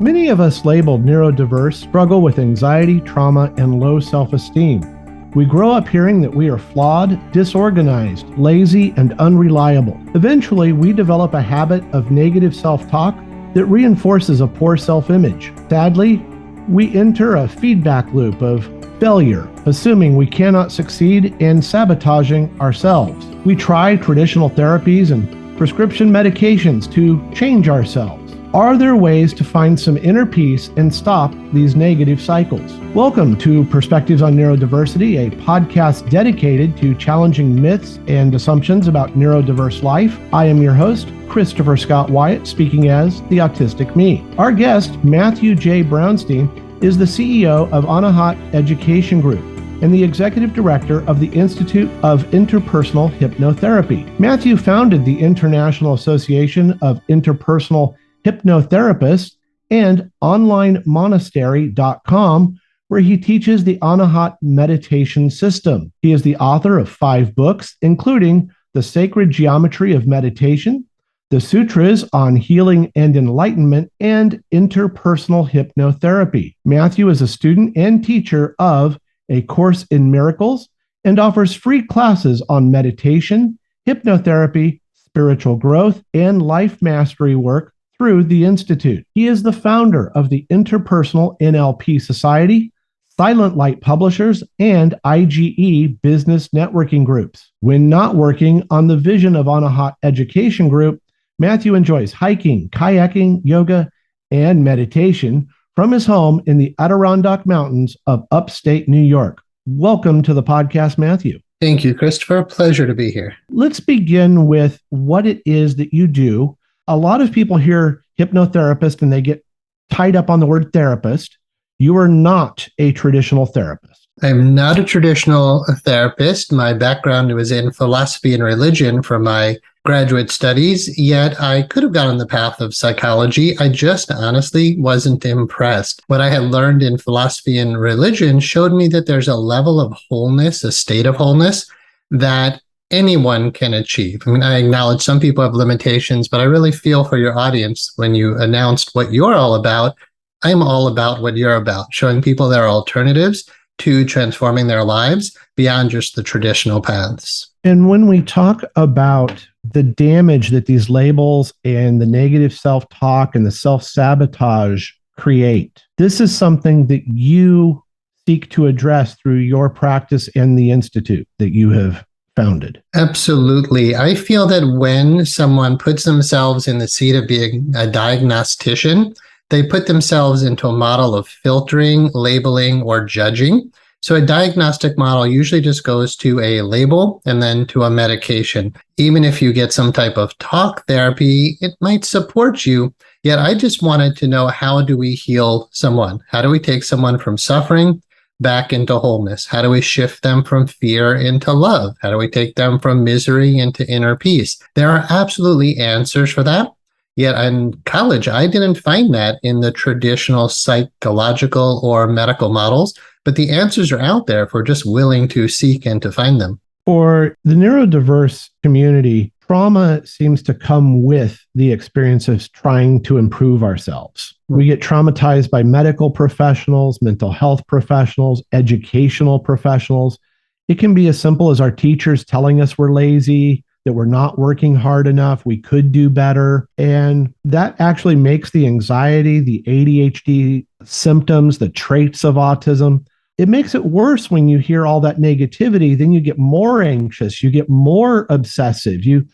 Many of us labeled neurodiverse struggle with anxiety, trauma, and low self-esteem. We grow up hearing that we are flawed, disorganized, lazy, and unreliable. Eventually, we develop a habit of negative self-talk that reinforces a poor self-image. Sadly, we enter a feedback loop of failure, assuming we cannot succeed and sabotaging ourselves. We try traditional therapies and prescription medications to change ourselves. Are there ways to find some inner peace and stop these negative cycles? Welcome to Perspectives on Neurodiversity, a podcast dedicated to challenging myths and assumptions about neurodiverse life. I am your host, Christopher Scott Wyatt, speaking as the Autistic Me. Our guest, Matthew J. Brownstein, is the CEO of Anahat Meditation Group and the Executive Director of the Institute of Interpersonal Hypnotherapy. Matthew founded the International Association of Interpersonal Hypnotherapists and onlinemonastery.com, where he teaches the Anahat Meditation System. He is the author of 5 books, including The Sacred Geometry of Meditation, the Sutras on Healing and Enlightenment, and Interpersonal Hypnotherapy. Matthew is a student and teacher of A Course in Miracles and offers free classes on meditation, hypnotherapy, spiritual growth, and life mastery work through the Institute. He is the founder of the Interpersonal NLP Society, Silent Light Publishers, and IGE Business Networking Groups. When not working on the vision of Anahat Education Group, Matthew enjoys hiking, kayaking, yoga, and meditation from his home in the Adirondack Mountains of Upstate New York. Welcome to the podcast, Matthew. Thank you, Christopher. Pleasure to be here. Let's begin with what it is that you do. A lot of people hear hypnotherapist and they get tied up on the word therapist. You are not a traditional therapist. I'm not a traditional therapist. My background was in philosophy and religion for my graduate studies, yet I could have gone on the path of psychology. I just honestly wasn't impressed. What I had learned in philosophy and religion showed me that there's a level of wholeness, a state of wholeness that anyone can achieve. I mean, I acknowledge some people have limitations, but I really feel for your audience when you announced what you're all about. I'm all about what you're about, showing people there are alternatives to transforming their lives beyond just the traditional paths. And when we talk about the damage that these labels and the negative self-talk and the self-sabotage create, this is something that you seek to address through your practice and the Institute that you have founded. Absolutely. I feel that when someone puts themselves in the seat of being a diagnostician, they put themselves into a model of filtering, labeling, or judging. So a diagnostic model usually just goes to a label and then to a medication. Even if you get some type of talk therapy, it might support you. Yet I just wanted to know, how do we heal someone? How do we take someone from suffering back into wholeness? How do we shift them from fear into love? How do we take them from misery into inner peace? There are absolutely answers for that. Yet in college, I didn't find that in the traditional psychological or medical models, but the answers are out there if we're just willing to seek and to find them. For the neurodiverse community, trauma seems to come with the experience of trying to improve ourselves. We get traumatized by medical professionals, mental health professionals, educational professionals. It can be as simple as our teachers telling us we're lazy, that we're not working hard enough, we could do better. And that actually makes the anxiety, the ADHD symptoms, the traits of autism, it makes it worse when you hear all that negativity. Then you get more anxious, you get more obsessive, you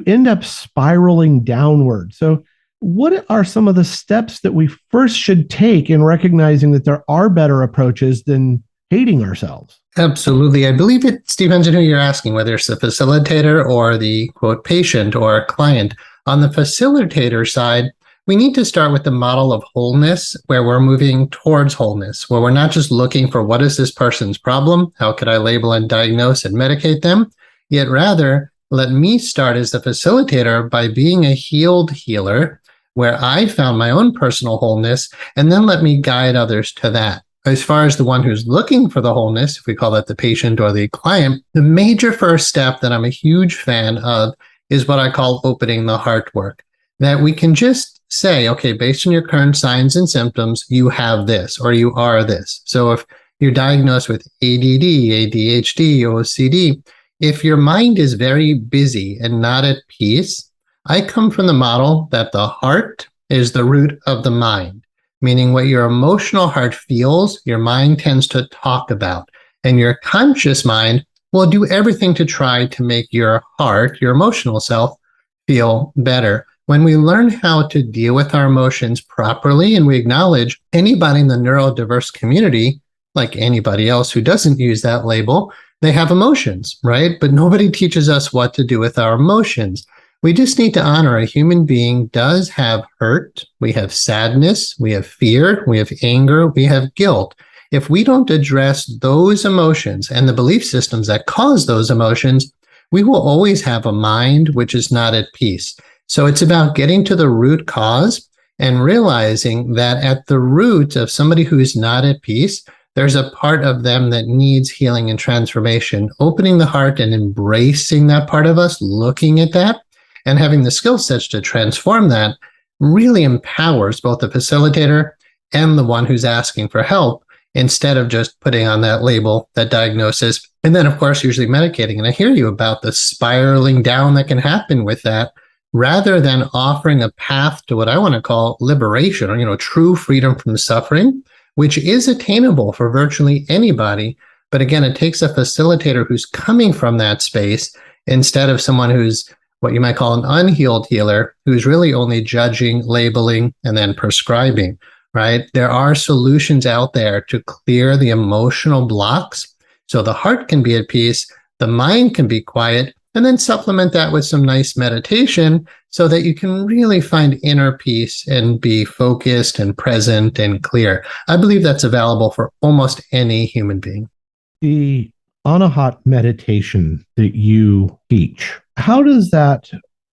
end up spiraling downward. So what are some of the steps that we first should take in recognizing that there are better approaches than hating ourselves? Absolutely. I believe it depends on who you're asking, whether it's the facilitator or the quote patient or client. On the facilitator side, we need to start with the model of wholeness, where we're moving towards wholeness, where we're not just looking for what is this person's problem, how could I label and diagnose and medicate them, yet rather let me start as the facilitator by being a healed healer, where I found my own personal wholeness, and then let me guide others to that. As far as the one who's looking for the wholeness, if we call that the patient or the client, the major first step that I'm a huge fan of is what I call opening the heart work. That we can just say, okay, based on your current signs and symptoms, you have this or you are this. So if you're diagnosed with ADD, ADHD, OCD, if your mind is very busy and not at peace, I come from the model that the heart is the root of the mind, meaning what your emotional heart feels, your mind tends to talk about, and your conscious mind will do everything to try to make your heart, your emotional self, feel better. When we learn how to deal with our emotions properly and we acknowledge anybody in the neurodiverse community, like anybody else who doesn't use that label, they have emotions, right? But nobody teaches us what to do with our emotions. We just need to honor a human being does have hurt. We have sadness, we have fear, we have anger, we have guilt. If we don't address those emotions and the belief systems that cause those emotions, we will always have a mind which is not at peace. So it's about getting to the root cause and realizing that at the root of somebody who's not at peace, there's a part of them that needs healing and transformation. Opening the heart and embracing that part of us, looking at that, and having the skill sets to transform that really empowers both the facilitator and the one who's asking for help, instead of just putting on that label, that diagnosis, and then, of course, usually medicating. And I hear you about the spiraling down that can happen with that, rather than offering a path to what I want to call liberation, or, true freedom from suffering, which is attainable for virtually anybody. But again, it takes a facilitator who's coming from that space instead of someone who's what you might call an unhealed healer, who's really only judging, labeling, and then prescribing, right? There are solutions out there to clear the emotional blocks so the heart can be at peace, the mind can be quiet, and then supplement that with some nice meditation so that you can really find inner peace and be focused and present and clear. I believe that's available for almost any human being. The Anahat meditation that you teach, how does that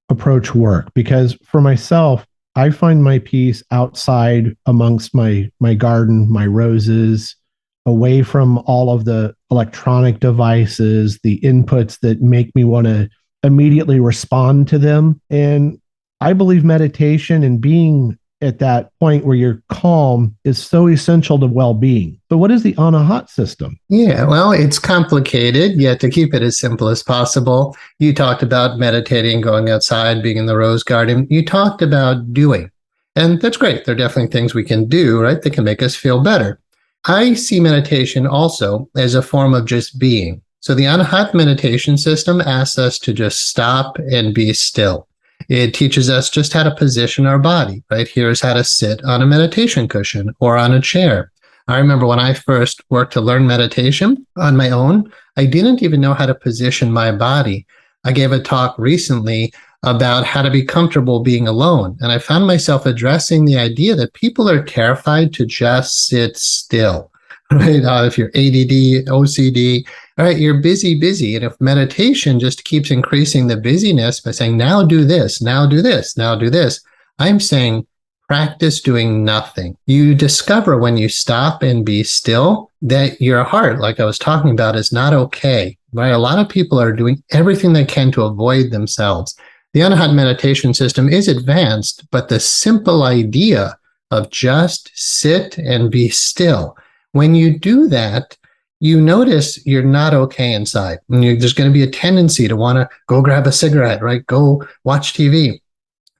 approach work? Because for myself, I find my peace outside amongst my garden, my roses, away from all of the electronic devices, the inputs that make me want to immediately respond to them. And I believe meditation and being at that point where you're calm is so essential to well-being. So what is the Anahat system? Yeah, well, it's complicated, yet to keep it as simple as possible. You talked about meditating, going outside, being in the rose garden. You talked about doing. And that's great. There are definitely things we can do, right, that can make us feel better. I see meditation also as a form of just being. So the Anahat Meditation System asks us to just stop and be still. It teaches us just how to position our body, right? Here's how to sit on a meditation cushion or on a chair. I remember when I first worked to learn meditation on my own, I didn't even know how to position my body. I gave a talk recently about how to be comfortable being alone. And I found myself addressing the idea that people are terrified to just sit still, right? If you're ADD, OCD, all right, you're busy. And if meditation just keeps increasing the busyness by saying, now do this, now do this, now do this, I'm saying practice doing nothing. You discover when you stop and be still that your heart, like I was talking about, is not okay, right? A lot of people are doing everything they can to avoid themselves. The Anahat Meditation System is advanced, but the simple idea of just sit and be still, when you do that, you notice you're not okay inside. And there's going to be a tendency to want to go grab a cigarette, right? Go watch TV.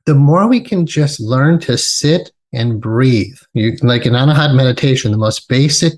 The more we can just learn to sit and breathe, like in Anahat meditation, the most basic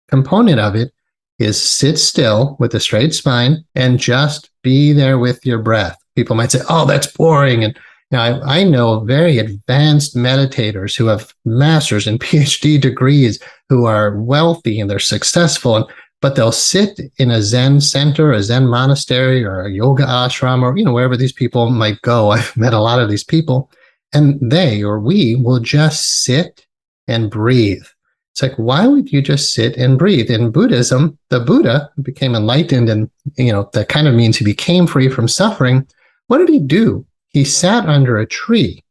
component of it is sit still with a straight spine and just be there with your breath. People might say, oh, that's boring. And I know very advanced meditators who have master's and PhD degrees who are wealthy and they're successful, but they'll sit in a Zen center, a Zen monastery, or a yoga ashram, or wherever these people might go. I've met a lot of these people, and they or we will just sit and breathe. It's like, why would you just sit and breathe? In Buddhism, the Buddha became enlightened, and that kind of means he became free from suffering. What did he do? He sat under a tree.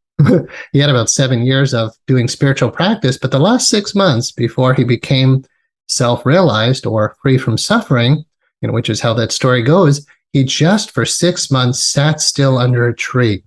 He had about 7 years of doing spiritual practice, but the last 6 months before he became self-realized or free from suffering, which is how that story goes, he just for 6 months sat still under a tree.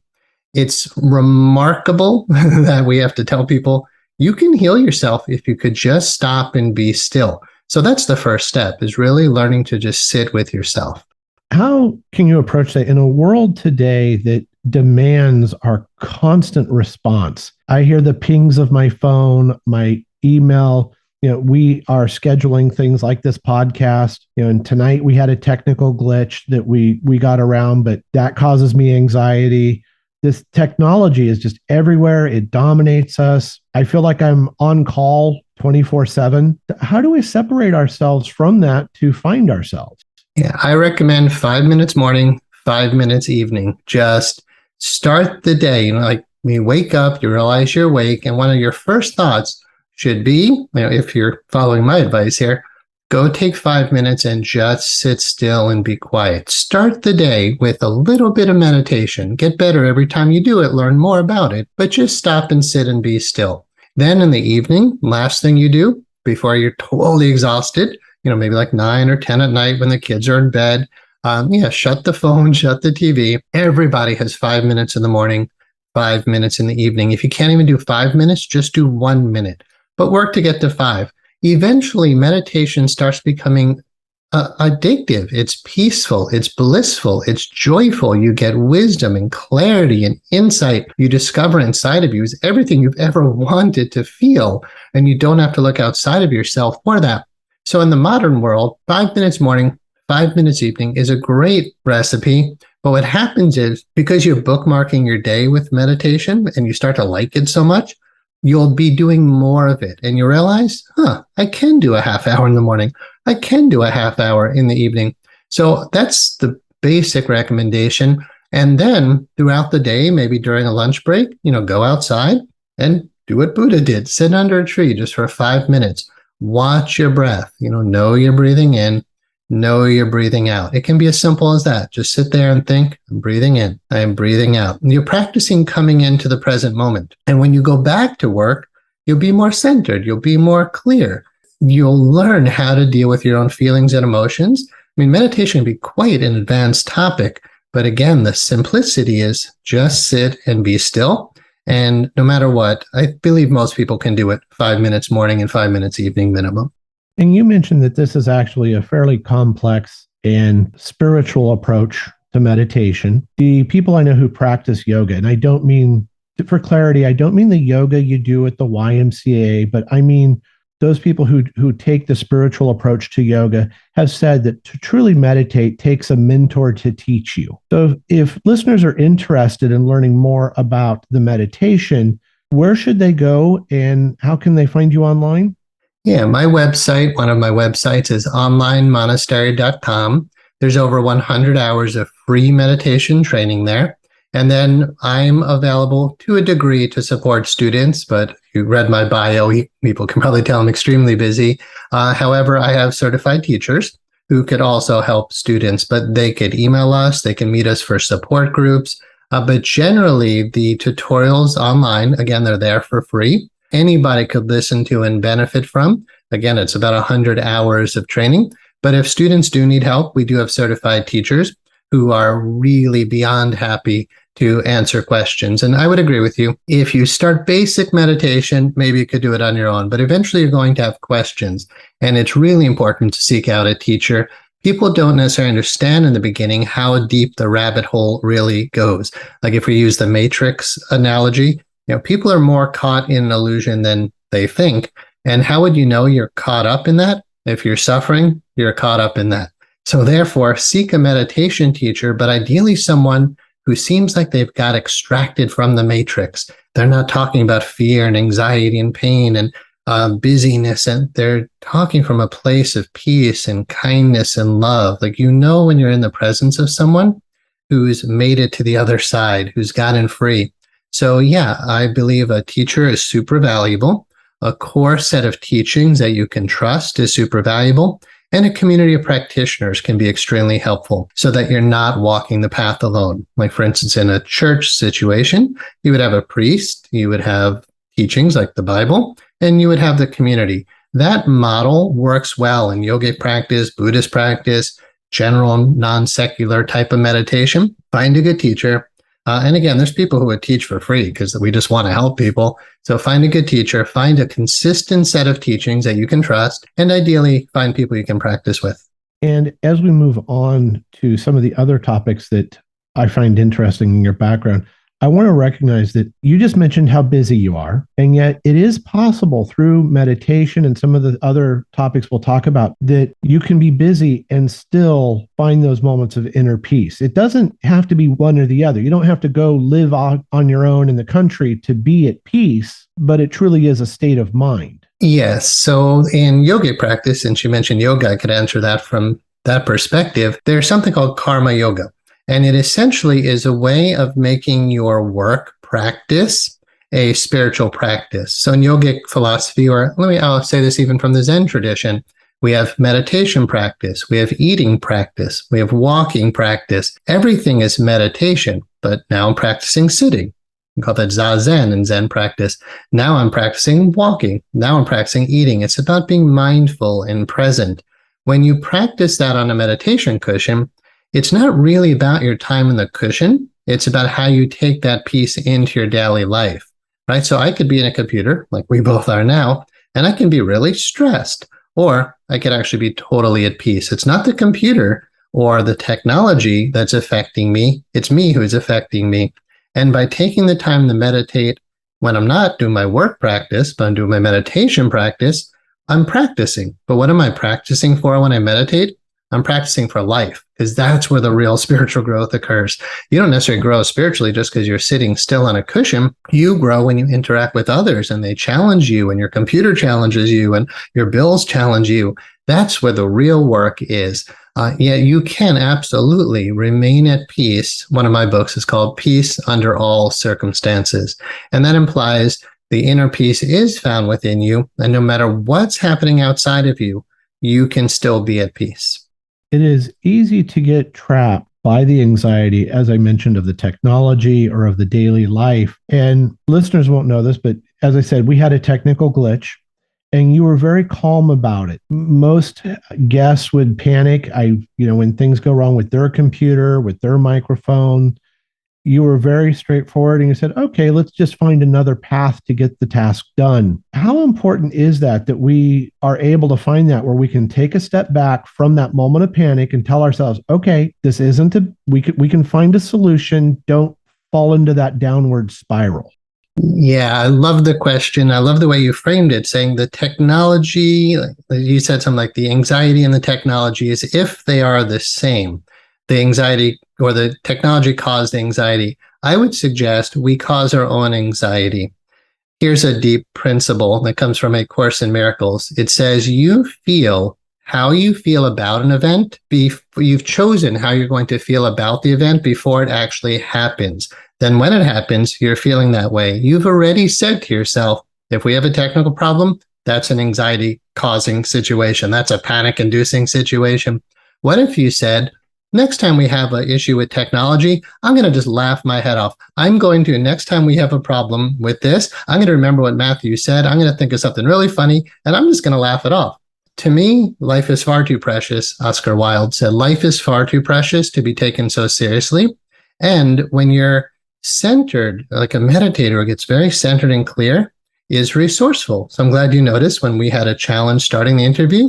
It's remarkable that we have to tell people you can heal yourself if you could just stop and be still. So that's the first step, is really learning to just sit with yourself. How can you approach that in a world today that demands our constant response? I hear the pings of my phone, my email. We are scheduling things like this podcast. And tonight we had a technical glitch that we got around, but that causes me anxiety. This technology is just everywhere. It dominates us. I feel like I'm on call 24/7. How do we separate ourselves from that to find ourselves? Yeah, I recommend 5 minutes morning, 5 minutes evening. Just start the day. Like when you wake up, you realize you're awake, and one of your first thoughts should be, if you're following my advice here, go take 5 minutes and just sit still and be quiet. Start the day with a little bit of meditation. Get better every time you do it. Learn more about it, but just stop and sit and be still. Then in the evening, last thing you do before you're totally exhausted, maybe like 9 or 10 at night when the kids are in bed. Shut the phone, shut the TV. Everybody has 5 minutes in the morning, 5 minutes in the evening. If you can't even do 5 minutes, just do 1 minute, but work to get to 5. Eventually, meditation starts becoming addictive. It's peaceful. It's blissful. It's joyful. You get wisdom and clarity and insight. You discover inside of you is everything you've ever wanted to feel, and you don't have to look outside of yourself for that. So in the modern world, 5 minutes morning, 5 minutes evening is a great recipe. But what happens is, because you're bookmarking your day with meditation and you start to like it so much, you'll be doing more of it. And you realize, I can do a half hour in the morning. I can do a half hour in the evening. So that's the basic recommendation. And then throughout the day, maybe during a lunch break, go outside and do what Buddha did. Sit under a tree just for 5 minutes. Watch your breath. Know you're breathing in, know you're breathing out. It can be as simple as that. Just sit there and think, I'm breathing in, I am breathing out. And you're practicing coming into the present moment. And when you go back to work, you'll be more centered. You'll be more clear. You'll learn how to deal with your own feelings and emotions. Meditation can be quite an advanced topic. But again, the simplicity is just sit and be still. And no matter what, I believe most people can do it 5 minutes morning and 5 minutes evening minimum. And you mentioned that this is actually a fairly complex and spiritual approach to meditation. The people I know who practice yoga, and I don't mean, for clarity, I don't mean the yoga you do at the YMCA, but I mean those people who take the spiritual approach to yoga have said that to truly meditate takes a mentor to teach you. So if listeners are interested in learning more about the meditation, where should they go and how can they find you online? Yeah, my website, one of my websites is onlinemonastery.com. There's over 100 hours of free meditation training there. And then I'm available to a degree to support students, but if you read my bio, people can probably tell I'm extremely busy. However, I have certified teachers who could also help students, but they could email us, they can meet us for support groups. But generally, the tutorials online, again, they're there for free. Anybody could listen to and benefit from. Again, it's about 100 hours of training. But if students do need help, we do have certified teachers who are really beyond happy to answer questions. And I would agree with you. If you start basic meditation, maybe you could do it on your own, but eventually you're going to have questions. And it's really important to seek out a teacher. People don't necessarily understand in the beginning how deep the rabbit hole really goes. Like if we use the Matrix analogy, people are more caught in an illusion than they think. And how would you know you're caught up in that? If you're suffering, you're caught up in that. So therefore, seek a meditation teacher, but ideally someone who seems like they've got extracted from the matrix. They're not talking about fear and anxiety and pain and busyness, and they're talking from a place of peace and kindness and love. Like, when you're in the presence of someone who's made it to the other side, who's gotten free. So yeah, I believe a teacher is super valuable. A core set of teachings that you can trust is super valuable. And a community of practitioners can be extremely helpful so that you're not walking the path alone. Like, for instance, in a church situation, you would have a priest, you would have teachings like the Bible, and you would have the community. That model works well in yogic practice, Buddhist practice, general non-secular type of meditation. Find a good teacher. And again, there's people who would teach for free because we just want to help people. So find a good teacher, find a consistent set of teachings that you can trust, and ideally find people you can practice with. And as we move on to some of the other topics that I find interesting in your background, I want to recognize that you just mentioned how busy you are, and yet it is possible through meditation and some of the other topics we'll talk about that you can be busy and still find those moments of inner peace. It doesn't have to be one or the other. You don't have to go live on your own in the country to be at peace, but it truly is a state of mind. Yes. So in yogic practice, and she mentioned yoga, I could answer that from that perspective. There's something called karma yoga. And it essentially is a way of making your work practice a spiritual practice. So in yogic philosophy, or I'll say this even from the Zen tradition, we have meditation practice, we have eating practice, we have walking practice. Everything is meditation, but now I'm practicing sitting. We call that zazen in Zen practice. Now I'm practicing walking. Now I'm practicing eating. It's about being mindful and present. When you practice that on a meditation cushion, it's not really about your time in the cushion. It's about how you take that piece into your daily life, right? So I could be in a computer like we both are now, and I can be really stressed, or I could actually be totally at peace. It's not the computer or the technology that's affecting me. It's me who's affecting me. And by taking the time to meditate when I'm not doing my work practice, but I'm doing my meditation practice, I'm practicing. But what am I practicing for when I meditate? I'm practicing for life, because that's where the real spiritual growth occurs. You don't necessarily grow spiritually just because you're sitting still on a cushion. You grow when you interact with others and they challenge you, and your computer challenges you, and your bills challenge you. That's where the real work is. Yet you can absolutely remain at peace. One of my books is called Peace Under All Circumstances. And that implies the inner peace is found within you. And no matter what's happening outside of you, you can still be at peace. It is easy to get trapped by the anxiety, as I mentioned, of the technology or of the daily life. And listeners won't know this, but as I said, we had a technical glitch and you were very calm about it. Most guests would panic. When things go wrong with their computer, with their microphone, you were very straightforward and you said, okay, let's just find another path to get the task done. How important is that we are able to find that where we can take a step back from that moment of panic and tell ourselves, okay, this isn't we can find a solution. Don't fall into that downward spiral. Yeah, I love the question. I love the way you framed it, saying the technology, you said something like the anxiety and the technology is if they are the same. The anxiety or the technology caused anxiety. I would suggest we cause our own anxiety. Here's a deep principle that comes from A Course in Miracles. It says you feel how you feel about an event. You've chosen how you're going to feel about the event before it actually happens. Then when it happens, you're feeling that way. You've already said to yourself, if we have a technical problem, that's an anxiety causing situation. That's a panic inducing situation. What if you said, next time we have an issue with technology, I'm going to just laugh my head off. Next time we have a problem with this, I'm going to remember what Matthew said. I'm going to think of something really funny, and I'm just going to laugh it off. To me, life is far too precious. Oscar Wilde said, life is far too precious to be taken so seriously. And when you're centered, like a meditator gets very centered and clear, is resourceful. So I'm glad you noticed when we had a challenge starting the interview,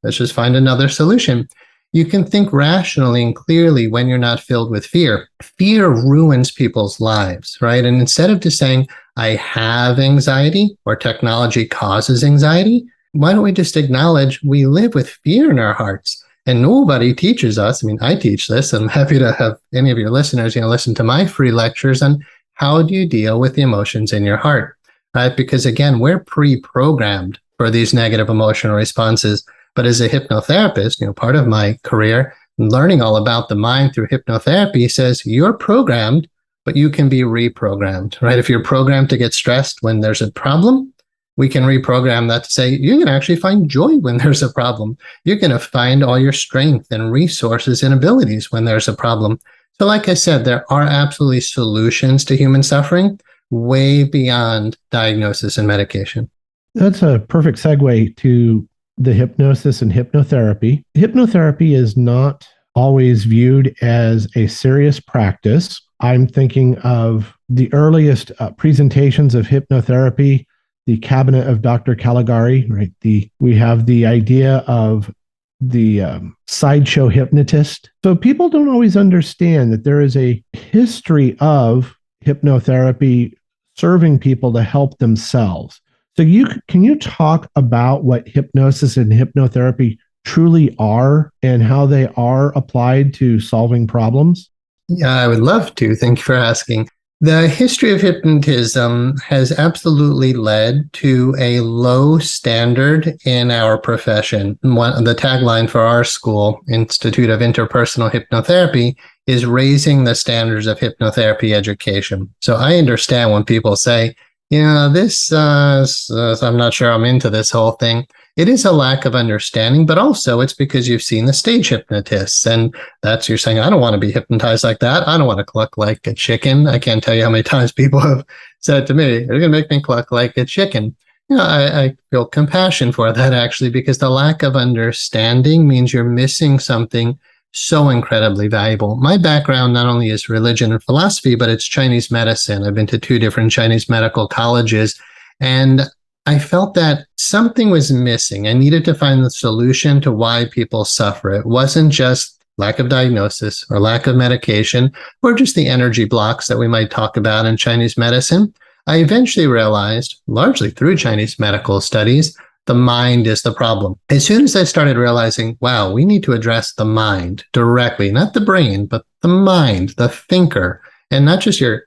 let's just find another solution. You can think rationally and clearly when you're not filled with fear. Fear ruins people's lives, right? And instead of just saying, I have anxiety or technology causes anxiety, why don't we just acknowledge we live with fear in our hearts? And nobody teaches us. I mean, I teach this. I'm happy to have any of your listeners, listen to my free lectures on how do you deal with the emotions in your heart, right? Because again, we're pre-programmed for these negative emotional responses. But as a hypnotherapist, part of my career, learning all about the mind through hypnotherapy says you're programmed, but you can be reprogrammed, right? If you're programmed to get stressed when there's a problem, we can reprogram that to say you can actually find joy when there's a problem. You're going to find all your strength and resources and abilities when there's a problem. So like I said, there are absolutely solutions to human suffering way beyond diagnosis and medication. That's a perfect segue to the hypnosis and hypnotherapy. Hypnotherapy is not always viewed as a serious practice. I'm thinking of the earliest presentations of hypnotherapy, the cabinet of Dr. Caligari, right? We have the idea of the sideshow hypnotist. So people don't always understand that there is a history of hypnotherapy serving people to help themselves. So can you talk about what hypnosis and hypnotherapy truly are and how they are applied to solving problems? Yeah, I would love to. Thank you for asking. The history of hypnotism has absolutely led to a low standard in our profession. The tagline for our school, Institute of Interpersonal Hypnotherapy, is raising the standards of hypnotherapy education. So I understand when people say, I'm not sure I'm into this whole thing. It is a lack of understanding, but also it's because you've seen the stage hypnotists, and you're saying, I don't want to be hypnotized like that. I don't want to cluck like a chicken. I can't tell you how many times people have said to me, you're going to make me cluck like a chicken. I feel compassion for that, actually, because the lack of understanding means you're missing something so incredibly valuable. My background not only is religion and philosophy, but it's Chinese medicine. I've been to 2 different Chinese medical colleges, and I felt that something was missing. I needed to find the solution to why people suffer. It wasn't just lack of diagnosis or lack of medication or just the energy blocks that we might talk about in Chinese medicine. I eventually realized, largely through Chinese medical studies, the mind is the problem. As soon as I started realizing, wow, we need to address the mind directly, not the brain, but the mind, the thinker, and not just your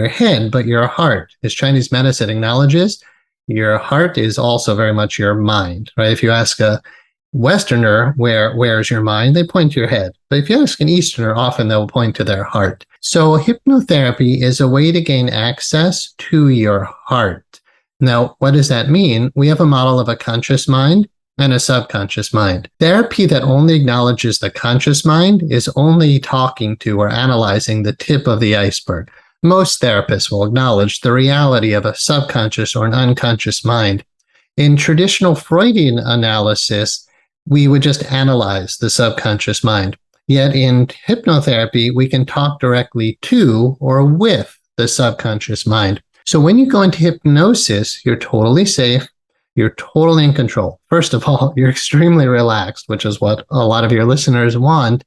head, but your heart. As Chinese medicine acknowledges, your heart is also very much your mind, right? If you ask a Westerner, where's your mind? They point to your head. But if you ask an Easterner, often they'll point to their heart. So hypnotherapy is a way to gain access to your heart. Now, what does that mean? We have a model of a conscious mind and a subconscious mind. Therapy that only acknowledges the conscious mind is only talking to or analyzing the tip of the iceberg. Most therapists will acknowledge the reality of a subconscious or an unconscious mind. In traditional Freudian analysis, we would just analyze the subconscious mind. Yet in hypnotherapy, we can talk directly to or with the subconscious mind. So when you go into hypnosis, you're totally safe. You're totally in control. First of all, you're extremely relaxed, which is what a lot of your listeners want.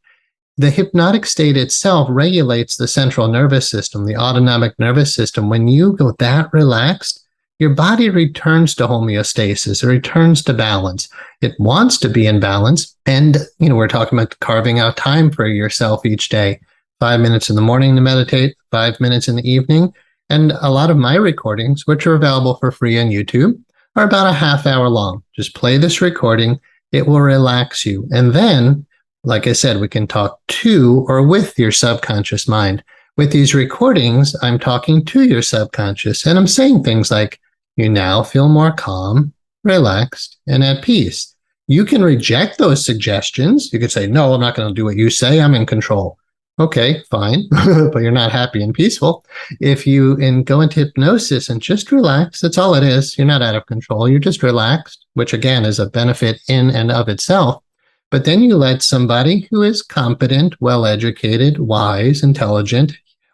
The hypnotic state itself regulates the central nervous system, the autonomic nervous system. When you go that relaxed, your body returns to homeostasis. It returns to balance. It wants to be in balance. And, we're talking about carving out time for yourself each day. 5 minutes in the morning to meditate, 5 minutes in the evening. And a lot of my recordings, which are available for free on YouTube, are about a half hour long. Just play this recording. It will relax you. And then, like I said, we can talk to or with your subconscious mind. With these recordings, I'm talking to your subconscious, and I'm saying things like, you now feel more calm, relaxed, and at peace. You can reject those suggestions. You could say, no, I'm not going to do what you say. I'm in control. Okay, fine, but you're not happy and peaceful. If you go into hypnosis and just relax, that's all it is. You're not out of control. You're just relaxed, which again is a benefit in and of itself. But then you let somebody who is competent, well-educated, wise, intelligent,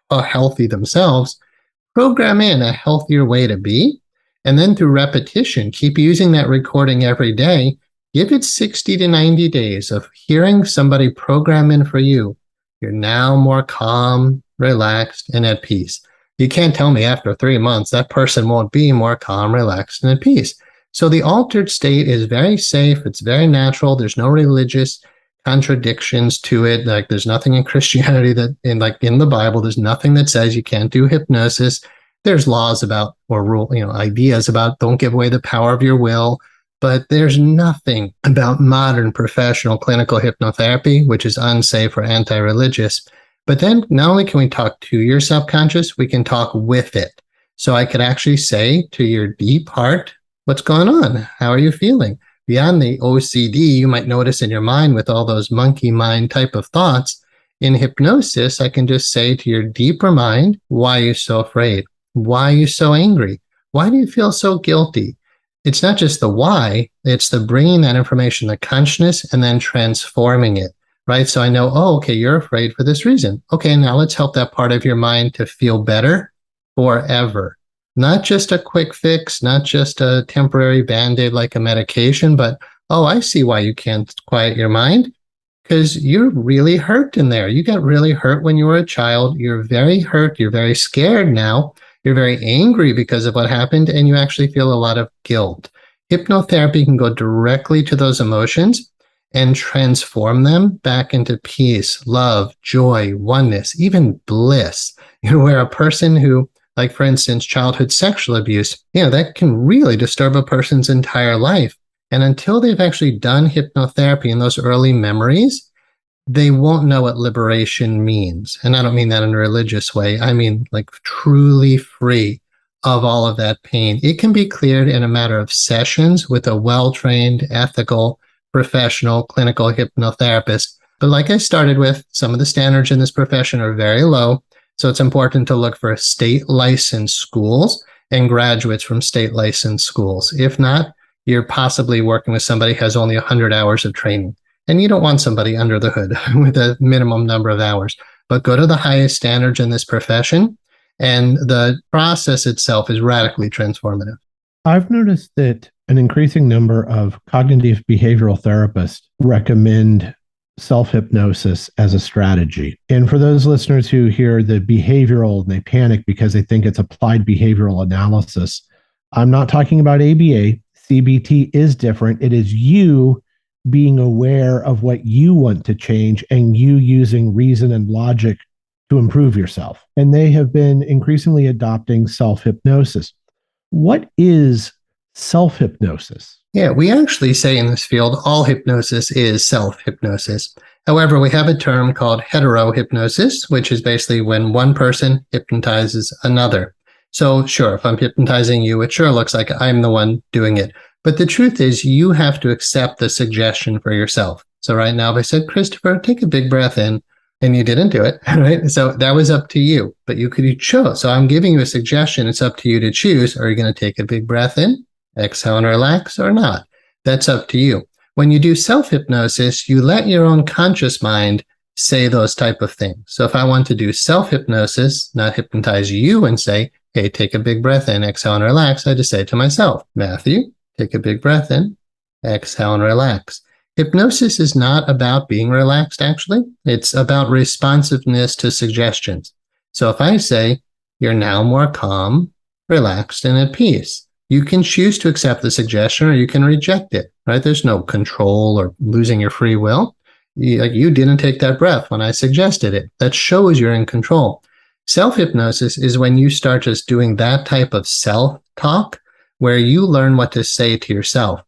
healthy themselves, program in a healthier way to be. And then through repetition, keep using that recording every day. Give it 60 to 90 days of hearing somebody program in for you. You're now more calm, relaxed, and at peace. You can't tell me after 3 months that person won't be more calm, relaxed, and at peace. So the altered state is very safe. It's very natural. There's no religious contradictions to it. Like there's nothing in Christianity in the Bible, there's nothing that says you can't do hypnosis. There's laws about ideas about don't give away the power of your will. But there's nothing about modern professional clinical hypnotherapy, which is unsafe or anti-religious. But then not only can we talk to your subconscious, we can talk with it. So I could actually say to your deep heart, what's going on? How are you feeling? Beyond the OCD you might notice in your mind with all those monkey mind type of thoughts, in hypnosis, I can just say to your deeper mind, why are you so afraid? Why are you so angry? Why do you feel so guilty? It's not just the why, it's the bringing that information to consciousness and then transforming it. right? So I know, oh, okay, you're afraid for this reason. Okay, now let's help that part of your mind to feel better forever. Not just a quick fix, not just a temporary Band-Aid like a medication, but, oh, I see why you can't quiet your mind. Because you're really hurt in there. You got really hurt when you were a child. You're very hurt. You're very scared now. You're very angry because of what happened, and you actually feel a lot of guilt. Hypnotherapy can go directly to those emotions and transform them back into peace, love, joy, oneness, even bliss. Where a person who, like for instance, childhood sexual abuse, that can really disturb a person's entire life. And until they've actually done hypnotherapy in those early memories, they won't know what liberation means. And I don't mean that in a religious way. I mean like truly free of all of that pain. It can be cleared in a matter of sessions with a well-trained, ethical, professional, clinical hypnotherapist. But like I started with, some of the standards in this profession are very low. So it's important to look for state licensed schools and graduates from state licensed schools. If not, you're possibly working with somebody who has only 100 hours of training. And you don't want somebody under the hood with a minimum number of hours. But go to the highest standards in this profession, and the process itself is radically transformative. I've noticed that an increasing number of cognitive behavioral therapists recommend self-hypnosis as a strategy. And for those listeners who hear the behavioral and they panic because they think it's applied behavioral analysis, I'm not talking about ABA. CBT is different. It is you being aware of what you want to change and you using reason and logic to improve yourself. And they have been increasingly adopting self-hypnosis. What is self-hypnosis? Yeah, we actually say in this field, all hypnosis is self-hypnosis. However, we have a term called hetero-hypnosis, which is basically when one person hypnotizes another. So sure, if I'm hypnotizing you, it sure looks like I'm the one doing it. But the truth is you have to accept the suggestion for yourself. So right now, if I said, Christopher, take a big breath in, and you didn't do it, right? So that was up to you, but you chose. So I'm giving you a suggestion. It's up to you to choose. Are you going to take a big breath in, exhale and relax, or not? That's up to you. When you do self-hypnosis, you let your own conscious mind say those type of things. So if I want to do self-hypnosis, not hypnotize you and say, hey, take a big breath in, exhale and relax, I just say to myself, Matthew, take a big breath in, exhale and relax. Hypnosis is not about being relaxed, actually. It's about responsiveness to suggestions. So if I say, you're now more calm, relaxed, and at peace, you can choose to accept the suggestion or you can reject it, right? There's no control or losing your free will. You didn't take that breath when I suggested it. That shows you're in control. Self-hypnosis is when you start just doing that type of self-talk where you learn what to say to yourself.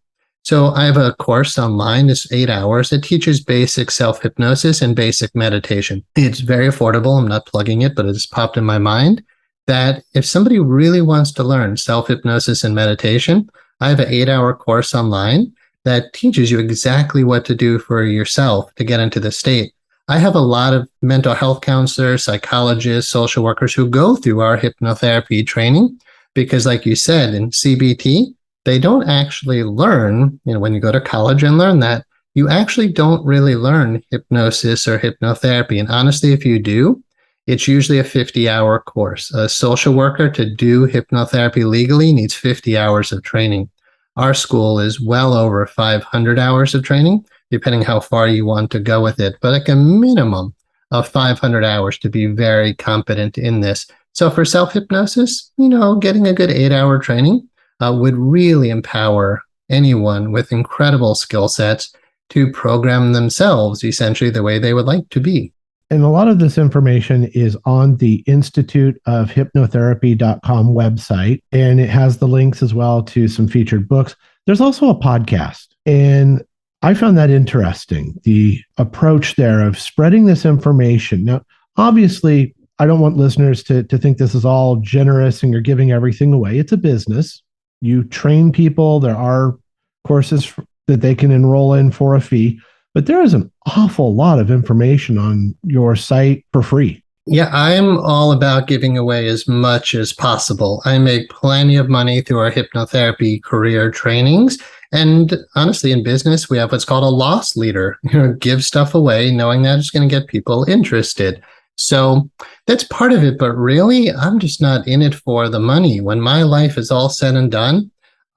So I have a course online, it's 8 hours. It teaches basic self-hypnosis and basic meditation. It's very affordable. I'm not plugging it, but it just popped in my mind that if somebody really wants to learn self-hypnosis and meditation, I have an 8-hour course online that teaches you exactly what to do for yourself to get into the state. I have a lot of mental health counselors, psychologists, social workers who go through our hypnotherapy training because, like you said, in CBT, they don't actually learn, when you go to college and learn that, you actually don't really learn hypnosis or hypnotherapy. And honestly, if you do, it's usually a 50-hour course. A social worker to do hypnotherapy legally needs 50 hours of training. Our school is well over 500 hours of training, depending how far you want to go with it, but like a minimum of 500 hours to be very competent in this. So for self-hypnosis, getting a good 8-hour training would really empower anyone with incredible skill sets to program themselves essentially the way they would like to be. And a lot of this information is on the Institute of Hypnotherapy.com website, and it has the links as well to some featured books. There's also a podcast, and I found that interesting, the approach there of spreading this information. Now, obviously, I don't want listeners to think this is all generous and you're giving everything away. It's a business. You train people. There are courses that they can enroll in for a fee, but there is an awful lot of information on your site for free. Yeah, I'm all about giving away as much as possible. I make plenty of money through our hypnotherapy career trainings. And honestly, in business, we have what's called a loss leader. Give stuff away, knowing that it's going to get people interested. So that's part of it. But really, I'm just not in it for the money. When my life is all said and done,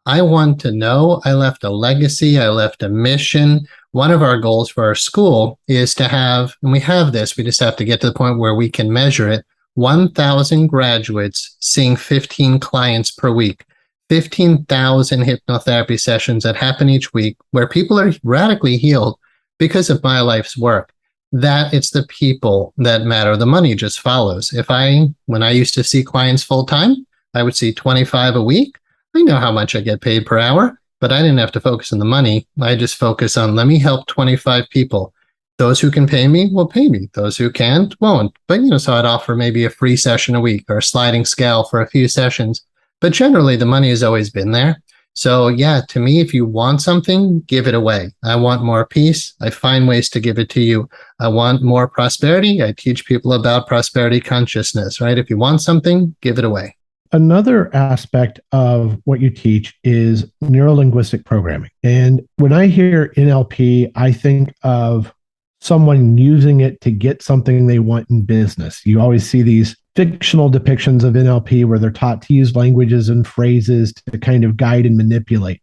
I want to know I left a legacy, I left a mission. One of our goals for our school is to have, and we have this, we just have to get to the point where we can measure it, 1,000 graduates seeing 15 clients per week, 15,000 hypnotherapy sessions that happen each week where people are radically healed because of my life's work. That it's the people that matter. The money just follows. When I used to see clients full time, I would see 25 a week. I know how much I get paid per hour, but I didn't have to focus on the money. I just focus on, let me help 25 people. Those who can pay me will pay me. Those who can't won't. But, so I'd offer maybe a free session a week or a sliding scale for a few sessions. But generally, the money has always been there. So yeah, to me, if you want something, give it away. I want more peace. I find ways to give it to you. I want more prosperity. I teach people about prosperity consciousness, right? If you want something, give it away. Another aspect of what you teach is neurolinguistic programming. And when I hear NLP, I think of someone using it to get something they want in business. You always see these fictional depictions of NLP where they're taught to use languages and phrases to kind of guide and manipulate.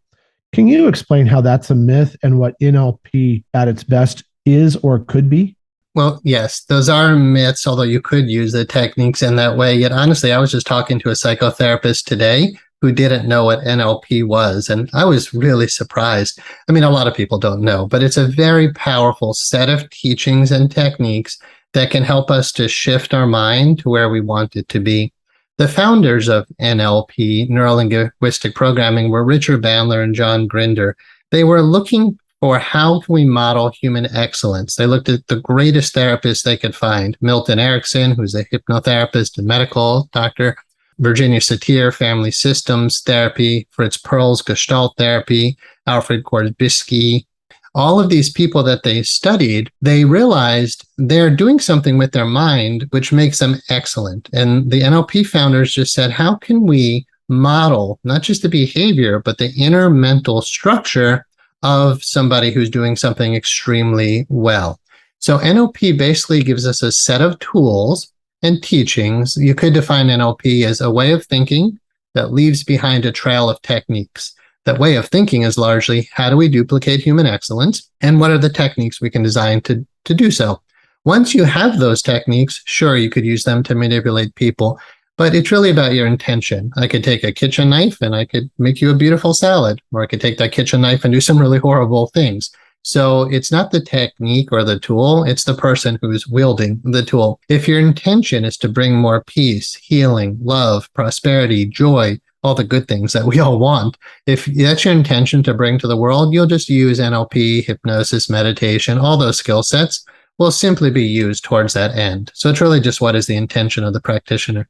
Can you explain how that's a myth and what NLP at its best is or could be? Well, yes, those are myths, although you could use the techniques in that way. Yet, honestly, I was just talking to a psychotherapist today who didn't know what NLP was, and I was really surprised. I mean, a lot of people don't know, but it's a very powerful set of teachings and techniques that can help us to shift our mind to where we want it to be. The founders of NLP, neuro-linguistic programming, were Richard Bandler and John Grinder. They were looking or how can we model human excellence? They looked at the greatest therapists they could find. Milton Erickson, who's a hypnotherapist and medical doctor. Virginia Satir, family systems therapy. Fritz Perls, Gestalt therapy. Alfred Korzybski. All of these people that they studied, they realized they're doing something with their mind, which makes them excellent. And the NLP founders just said, how can we model not just the behavior, but the inner mental structure of somebody who's doing something extremely well? So NLP basically gives us a set of tools and teachings. You could define NLP as a way of thinking that leaves behind a trail of techniques. That way of thinking is largely, how do we duplicate human excellence? And what are the techniques we can design to do so? Once you have those techniques, sure, you could use them to manipulate people, but it's really about your intention. I could take a kitchen knife and I could make you a beautiful salad, or I could take that kitchen knife and do some really horrible things. So it's not the technique or the tool, it's the person who's wielding the tool. If your intention is to bring more peace, healing, love, prosperity, joy, all the good things that we all want, if that's your intention to bring to the world, you'll just use NLP, hypnosis, meditation, all those skill sets will simply be used towards that end. So it's really just what is the intention of the practitioner.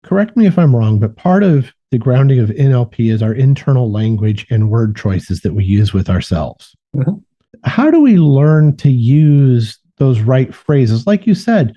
Correct me if I'm wrong, but part of the grounding of NLP is our internal language and word choices that we use with ourselves. Mm-hmm. How do we learn to use those right phrases? Like you said,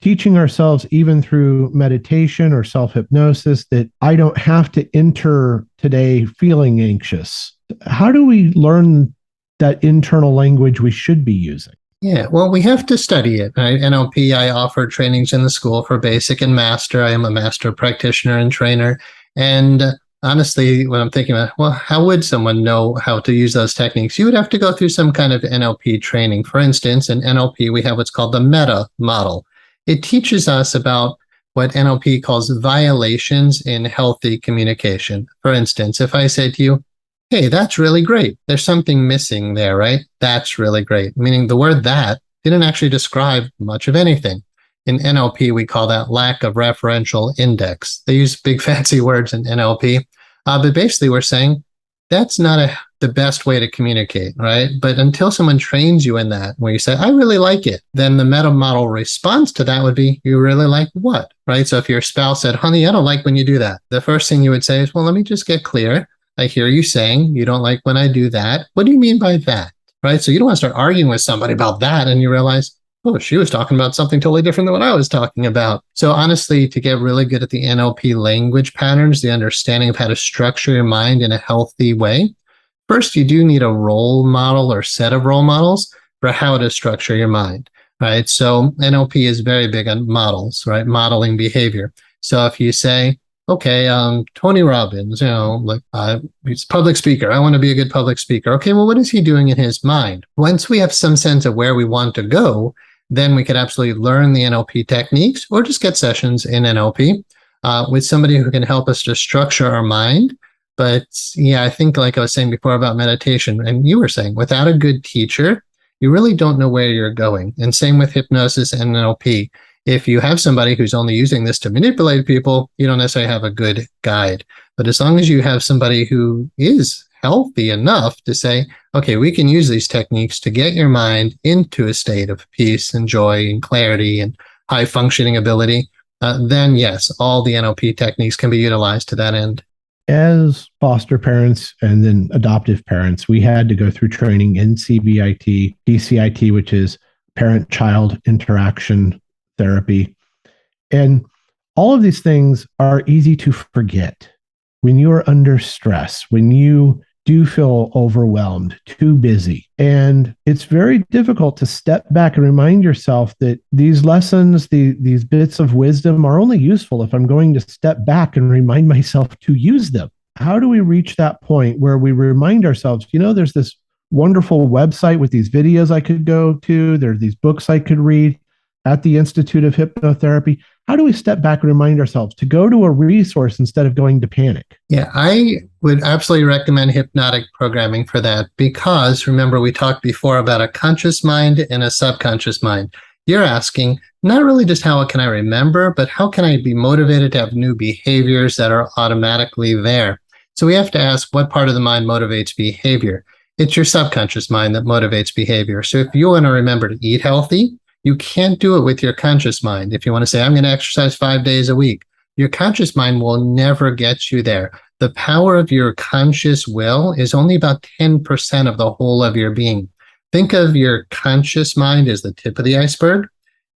teaching ourselves even through meditation or self-hypnosis that I don't have to enter today feeling anxious. How do we learn that internal language we should be using? Yeah, well, we have to study it. Right? NLP, I offer trainings in the school for basic and master. I am a master practitioner and trainer. And honestly, when I'm thinking about, well, how would someone know how to use those techniques? You would have to go through some kind of NLP training. For instance, in NLP, we have what's called the meta model. It teaches us about what NLP calls violations in healthy communication. For instance, if I say to you, hey, that's really great. There's something missing there, right? That's really great. Meaning the word that didn't actually describe much of anything. In NLP, we call that lack of referential index. They use big fancy words in NLP, but basically we're saying that's not the best way to communicate, right? But until someone trains you in that, where you say, I really like it, then the meta model response to that would be, you really like what, right? So if your spouse said, honey, I don't like when you do that, the first thing you would say is, well, let me just get clear. I hear you saying you don't like when I do that. What do you mean by that? Right? So you don't want to start arguing with somebody about that and you realize, oh, she was talking about something totally different than what I was talking about. So honestly, to get really good at the NLP language patterns, the understanding of how to structure your mind in a healthy way, first, you do need a role model or set of role models for how to structure your mind, right? So NLP is very big on models, right? Modeling behavior. So if you say, okay, Tony Robbins, he's a public speaker. I want to be a good public speaker. Okay, well, what is he doing in his mind? Once we have some sense of where we want to go, then we could absolutely learn the NLP techniques or just get sessions in NLP with somebody who can help us to structure our mind. But yeah, I think like I was saying before about meditation, and you were saying, without a good teacher, you really don't know where you're going. And same with hypnosis and NLP. If you have somebody who's only using this to manipulate people, you don't necessarily have a good guide. But as long as you have somebody who is healthy enough to say, okay, we can use these techniques to get your mind into a state of peace and joy and clarity and high functioning ability, then yes, all the NLP techniques can be utilized to that end. As foster parents and then adoptive parents, we had to go through training in CBIT, PCIT, which is parent-child interaction therapy. And all of these things are easy to forget when you are under stress, when you do feel overwhelmed, too busy. And it's very difficult to step back and remind yourself that these lessons, these bits of wisdom are only useful if I'm going to step back and remind myself to use them. How do we reach that point where we remind ourselves, there's this wonderful website with these videos I could go to, there's these books I could read at the Institute of Hypnotherapy? How do we step back and remind ourselves to go to a resource instead of going to panic? Yeah, I would absolutely recommend hypnotic programming for that because remember, we talked before about a conscious mind and a subconscious mind. You're asking not really just how can I remember, but how can I be motivated to have new behaviors that are automatically there? So we have to ask what part of the mind motivates behavior. It's your subconscious mind that motivates behavior. So if you want to remember to eat healthy, you can't do it with your conscious mind. If you want to say, I'm going to exercise 5 days a week, your conscious mind will never get you there. The power of your conscious will is only about 10% of the whole of your being. Think of your conscious mind as the tip of the iceberg,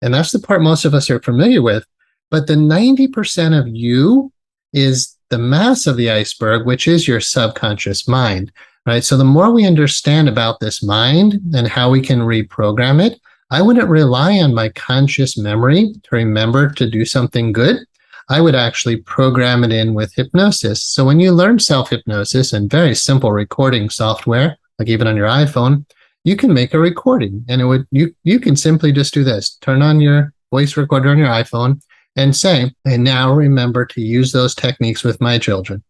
and that's the part most of us are familiar with. But the 90% of you is the mass of the iceberg, which is your subconscious mind, right? So the more we understand about this mind and how we can reprogram it, I wouldn't rely on my conscious memory to remember to do something good. I would actually program it in with hypnosis. So when you learn self-hypnosis and very simple recording software, like even on your iPhone, you can make a recording and you can simply just do this. Turn on your voice recorder on your iPhone and say, I now remember to use those techniques with my children.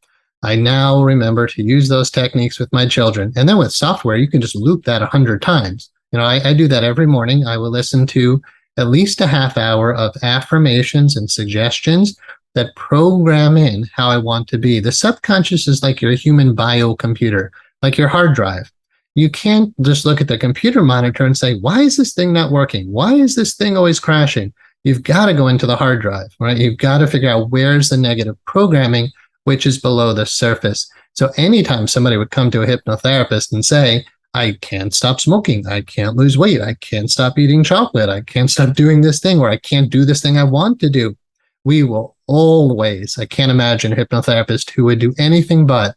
I now remember to use those techniques with my children. And then with software, you can just loop that 100 times. I do that every morning. I will listen to at least a half hour of affirmations and suggestions that program in how I want to be. The subconscious is like your human biocomputer, like your hard drive. You can't just look at the computer monitor and say, why is this thing not working? Why is this thing always crashing? You've got to go into the hard drive, right? You've got to figure out where's the negative programming, which is below the surface. So anytime somebody would come to a hypnotherapist and say, I can't stop smoking, I can't lose weight, I can't stop eating chocolate, I can't stop doing this thing, or I can't do this thing I want to do, we will always, I can't imagine a hypnotherapist who would do anything but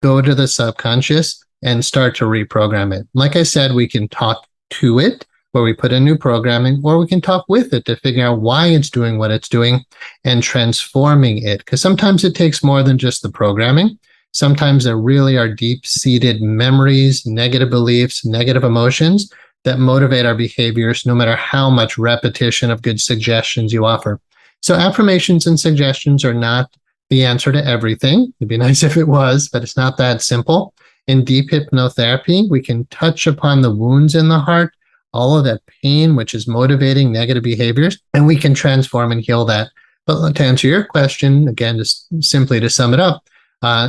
go to the subconscious and start to reprogram it. Like I said, we can talk to it, where we put in new programming, or we can talk with it to figure out why it's doing what it's doing and transforming it. Because sometimes it takes more than just the programming. Sometimes there really are deep-seated memories, negative beliefs, negative emotions that motivate our behaviors, no matter how much repetition of good suggestions you offer. So affirmations and suggestions are not the answer to everything. It'd be nice if it was, but it's not that simple. In deep hypnotherapy, we can touch upon the wounds in the heart, all of that pain, which is motivating negative behaviors, and we can transform and heal that. But to answer your question, again, just simply to sum it up,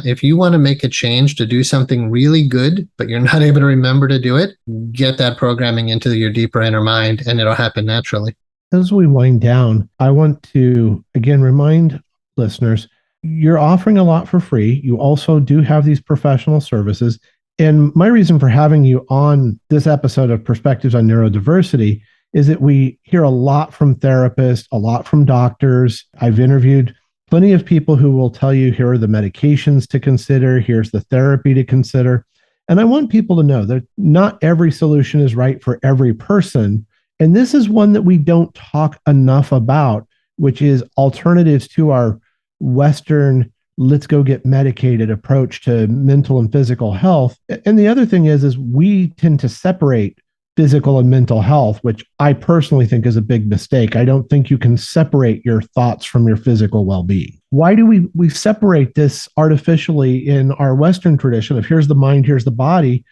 if you want to make a change to do something really good, but you're not able to remember to do it, get that programming into your deeper inner mind, and it'll happen naturally. As we wind down, I want to, again, remind listeners, you're offering a lot for free. You also do have these professional services. And my reason for having you on this episode of Perspectives on Neurodiversity is that we hear a lot from therapists, a lot from doctors. I've interviewed plenty of people who will tell you, here are the medications to consider, here's the therapy to consider. And I want people to know that not every solution is right for every person. And this is one that we don't talk enough about, which is alternatives to our Western, let's go get medicated approach to mental and physical health. And the other thing is we tend to separate physical and mental health, which I personally think is a big mistake. I don't think you can separate your thoughts from your physical well-being. Why do we separate this artificially in our Western tradition of here's the mind, here's the body,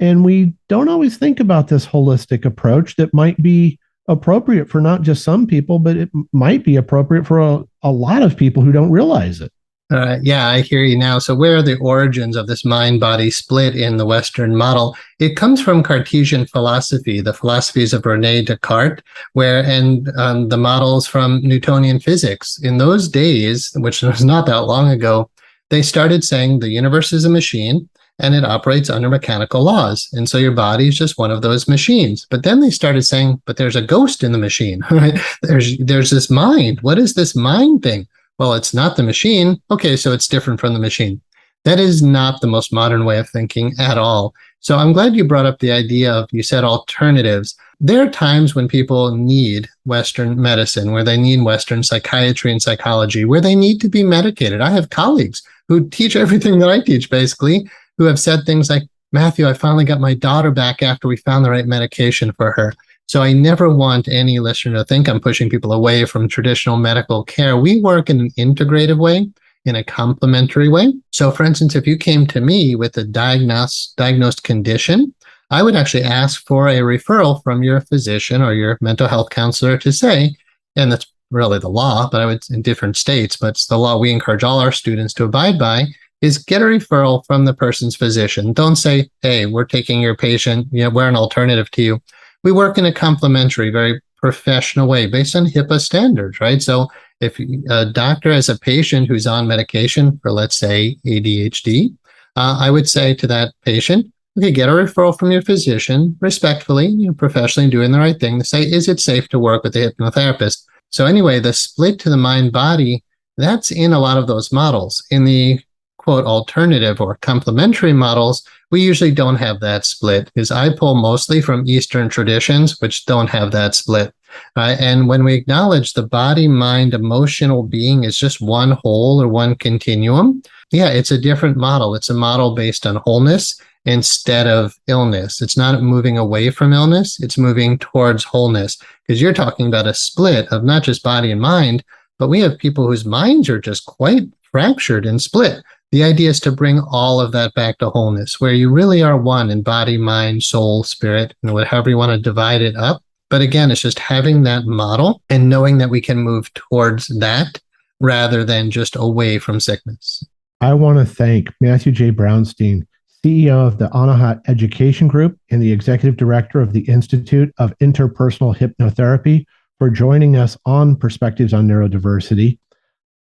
and we don't always think about this holistic approach that might be appropriate for not just some people, but it might be appropriate for a lot of people who don't realize it. Yeah, I hear you now. So where are the origins of this mind-body split in the Western model? It comes from Cartesian philosophy, the philosophies of René Descartes, and the models from Newtonian physics. In those days, which was not that long ago, they started saying the universe is a machine and it operates under mechanical laws. And so your body is just one of those machines. But then they started saying, but there's a ghost in the machine, right? There's this mind. What is this mind thing? Well, it's not the machine. Okay, so it's different from the machine. That is not the most modern way of thinking at all. So I'm glad you brought up the idea of, you said alternatives. There are times when people need Western medicine, where they need Western psychiatry and psychology, where they need to be medicated. I have colleagues who teach everything that I teach, basically, who have said things like, Matthew, I finally got my daughter back after we found the right medication for her. So I never want any listener to think I'm pushing people away from traditional medical care. We work in an integrative way, in a complementary way. So for instance, if you came to me with a diagnosed condition, I would actually ask for a referral from your physician or your mental health counselor to say, and that's really the law, but I would in different states, but it's the law we encourage all our students to abide by, is get a referral from the person's physician. Don't say, hey, we're taking your patient, we're an alternative to you. We work in a complementary, very professional way based on HIPAA standards, right? So if a doctor has a patient who's on medication for, let's say, ADHD, I would say to that patient, okay, get a referral from your physician, respectfully, professionally doing the right thing, to say, is it safe to work with a hypnotherapist? So anyway, the split to the mind-body, that's in a lot of those models. In the quote alternative or complementary models, we usually don't have that split, because I pull mostly from Eastern traditions, which don't have that split. And when we acknowledge the body, mind, emotional being is just one whole or one continuum, it's a different model. It's a model based on wholeness instead of illness. It's not moving away from illness, it's moving towards wholeness, because you're talking about a split of not just body and mind, but we have people whose minds are just quite fractured and split. The idea is to bring all of that back to wholeness, where you really are one in body, mind, soul, spirit, however you want to divide it up. But again, it's just having that model and knowing that we can move towards that rather than just away from sickness. I want to thank Matthew J. Brownstein, CEO of the Anahat Education Group and the Executive Director of the Institute of Interpersonal Hypnotherapy, for joining us on Perspectives on Neurodiversity.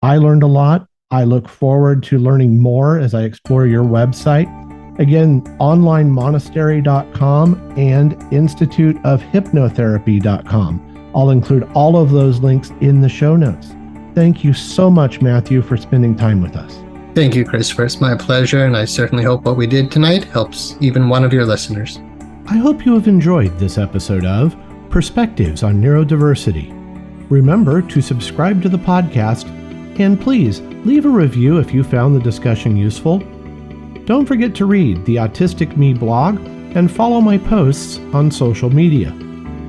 I learned a lot. I look forward to learning more as I explore your website. Again, onlinemonastery.com and instituteofhypnotherapy.com. I'll include all of those links in the show notes. Thank you so much, Matthew, for spending time with us. Thank you, Christopher. It's my pleasure, and I certainly hope what we did tonight helps even one of your listeners. I hope you have enjoyed this episode of Perspectives on Neurodiversity. Remember to subscribe to the podcast, and please leave a review if you found the discussion useful. Don't forget to read the Autistic Me blog and follow my posts on social media.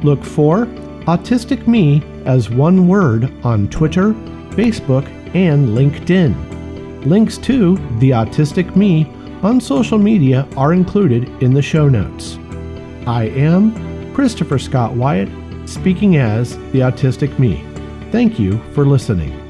Look for Autistic Me as one word on Twitter, Facebook, and LinkedIn. Links to the Autistic Me on social media are included in the show notes. I am Christopher Scott Wyatt, speaking as the Autistic Me. Thank you for listening.